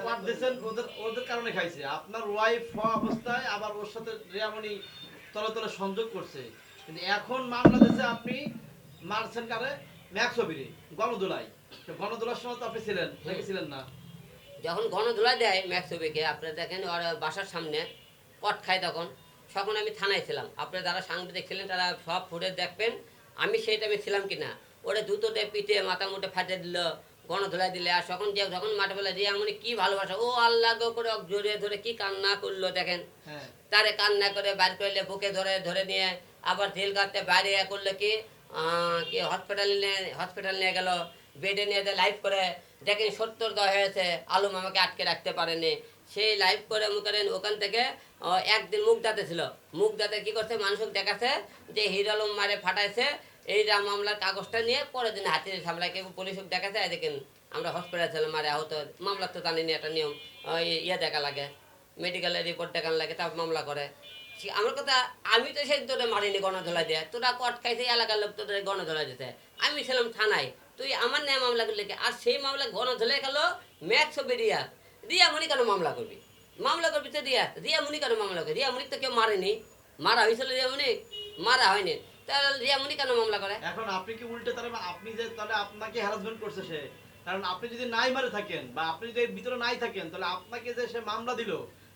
পাঠ দিয়েছেন ওদের ওদের কারণে খাইছে। আপনার ওয়াইফ হওয়া অবস্থায় আবার ওর সাথে রিয়ামণি তলে তলে সংযোগ করছে। কিন্তু এখন মামলা দিয়েছে আপনি মারছেন কারে? ম্যাক্সবিরি গণদোলায়। গণদোলার সময় তো আপনি ছিলেন নাকি ছিলেন না? যখন গণধোলাই দেয় ম্যাক্সবিকে, আপনারা দেখেন ওর বাসার সামনে পট খায় তখন আমি থানায় ছিলাম। আপনারা যারা সাংবাদিক ছিলেন তারা সব ফুটে দেখবেন আমি সেই টাইমে ছিলাম কিনা। ওরা জুতোতে পিঠে মাথা মুঠে ফাটিয়ে দিল, গণধোলাই দিলে। আর যখন মাঠে বেলা দিয়ে এমনি কি ভালোবাসা, ও আল্লাহ গো করে জড়িয়ে ধরে কি কান্না করলো দেখেন। হ্যাঁ। তারে কান্না করে বাইর করলে বুকে ধরে ধরে নিয়ে আবার ঢিল কাটতে বাইরে করলে কি কি হসপিটাল নিয়ে গেল, বেডে নিয়ে লাইভ করে দেখেন 70 দেওয়া হয়েছে, আলম আমাকে আটকে রাখতে পারেনি। সেই লাইভ করে করেন ওখান থেকে একদিন মুখ দাঁতে ছিল, মুখ দাঁতে কী করছে মানুষকে দেখাচ্ছে যে হিরো আলম মারে ফাটাইছে। এইটা মামলার কাগজটা নিয়ে পরের দিন হাতির সামলায় কেউ পুলিশকে দেখাচ্ছে, দেখেন আমরা হসপিটাল ছিলাম মারে আহত। মামলা তো জানিনি একটা নিয়ম, ইয়ে দেখা লাগে, মেডিকেলের রিপোর্ট দেখান লাগে, তারপর মামলা করে। আমার কথা, আমি তো সেই তোদের মারিনি গণধোলাই দিয়ে, তোরা কট খাইছে এলাকার লোক তোদের গণধোলাই দিতে। আমি ছিলাম থানায়, তুই আমার নিয়ে মামলা করলি কি? আর সেই মামলা গণধোলাই গেল ম্যাক্স রিয়া। রিয়া মুনি কেন মামলা করবি? মামলা করবি তো রিয়া মুনি কেন মামলা করবি? রিয়া মুনি তো কেউ মারেনি। মারা হয়েছিল রিয়া মুনি? মারা হয়নি। তাহলে রিয়া মুনি কেন মামলা করে? এখন আপনি কি উল্টে তাহলে আপনি যে তাহলে আপনাকে হ্যারাসমেন্ট করছে সে, কারণ আপনি যদি নাই মারে থাকেন বা আপনি যদি এর ভিতরে নাই থাকেন তাহলে আপনাকে যে সে মামলা দিল,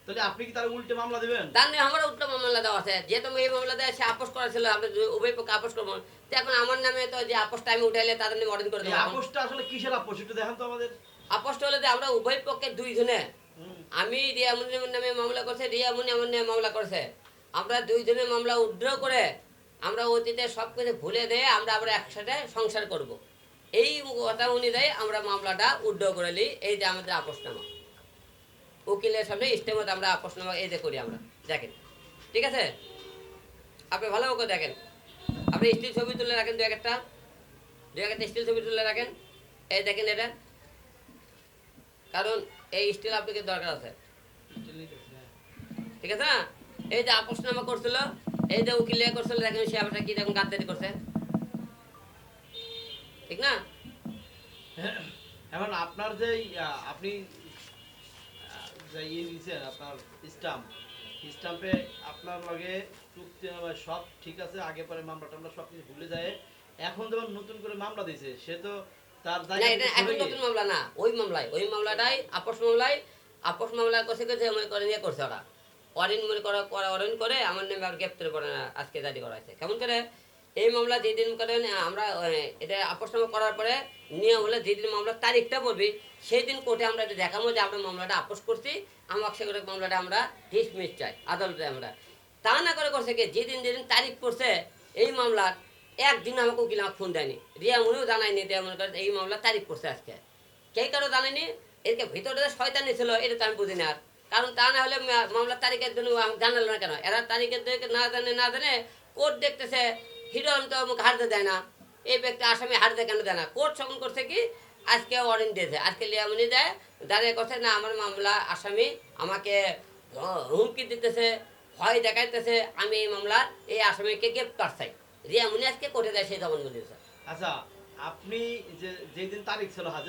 তাহলে আপনি কি তার উল্টে মামলা দিবেন? তার নিয়ে আমার উল্টো মামলা দেওয়া আছে, যেহেতু এই মামলা দেয় সে আপোষ করা ছিল, আমি উভয় পক্ষে আপোষ করবো। তো এখন আমার নামে তো যে আপোষটা আমি উঠাইলে তাদের নামে অর্ডার করে এই দেবো। আপোষটা আসলে কিসের আপোষ একটু দেখান তো আমাদের। আপোষটা হলে যে আমরা উভয় পক্ষে দুইজনে, হুম। আমি রিয়ামনির নামে মামলা করছে, রিয়ামনি আমার নামে মামলা করছে, আমরা দুইজনের মামলা উড্র করে আমরা অতীতে সব কিছু ভুলে দিয়ে আমরা আবার একসাথে সংসার করব। এই কথা অনুযায়ী আমরা মামলাটা উড্র করে নিই। এই যে আমাদের আপোষনামা, উকিলের সামনে ইস্তেমত আমরা আপোষনামা এই যে করি আমরা, দেখেন। ঠিক আছে, আপনি ভালো করে দেখেন। আপনি স্টিল ছবি তুলে রাখেন, দু একটা স্টিল ছবি তুলে রাখেন। এই দেখেন এটা, কারণ এই স্টিল আপনাকে দরকার আছে। ঠিক আছে না? এই যে আপোষনামা করছিল, এই যে উকিল করছিল, দেখেন সে আবার কি দেখুন গাদ্দারি করছে, ঠিক না? এখন আপনার যে আপনি যে ইয়ে দিয়েছেন আপনার স্টাম্প, স্টাম্পে আপনার লগে চুক্তি সব ঠিক আছে, আগে পরে মামলা টামলা সব কিছু ভুলে যায়। এখন যখন নতুন করে মামলা দিয়েছে সে তো তার না, জায়গা এটা থেকে এখন সরে গিয়ে নতুন মামলা না, ওই মামলাটাই আপোষ মামলা করছে মনে করে নিয়ে করছে ওরা। অরিন মনে করে অরিন করে আমার নামে আর গ্রেপ্তার করে না, আজকে জারি করা হয়েছে। কেমন করে? এই মামলা যেদিন করে আমরা এটা আপোষনামা করার পরে নিয়ম হলে যেদিন মামলার তারিখটা পড়বি সেই দিন কোর্টে আমরা এটা দেখাবো যে আমরা মামলাটা আপোষ করছি, আমাকে সে করে মামলাটা আমরা ডিসমিস চাই আদালতে আমরা। তা না করে করছে কি, যেদিন তারিখ পড়ছে এই মামলার একদিন আমাকে উকিল আমাকে ফোন দেয়নি, রিয়া মনেও জানায়নি রিয়া মনে করে এই মামলার তারিখ পড়ছে আজকে। কে কারো জানেনি, এরকে ভিতরে যে শয়তানি ছিল এটা তো আমি বুঝি না। আর কারণ তা না হলে মামলার তারিখের জন্য জানালো না কেন? এরা তারিখের দিকে না জানে কোর্ট দেখতেছে হিরো আলম তো আমাকে হারতে দেয় না, এই ব্যক্তি আসামি হারতে কেন দেয় না? কোর্ট সকল করছে কি আজকে ওয়ারেন্ট দিয়েছে, আজকে লিয়ামনি দেয় দাঁড়িয়ে করছে না আমার মামলা আসামি আমাকে হুমকি দিতেছে, ভয় দেখাইতেছে, আমি এই মামলার এই আসামিকে গ্রেপ্তার চাই। রিয়ামনি আজকে কোর্টে দেয় সেই জবানবন্দি দিয়েছে। আচ্ছা, আপনি যে যেদিন তারিখ ছিল হাজির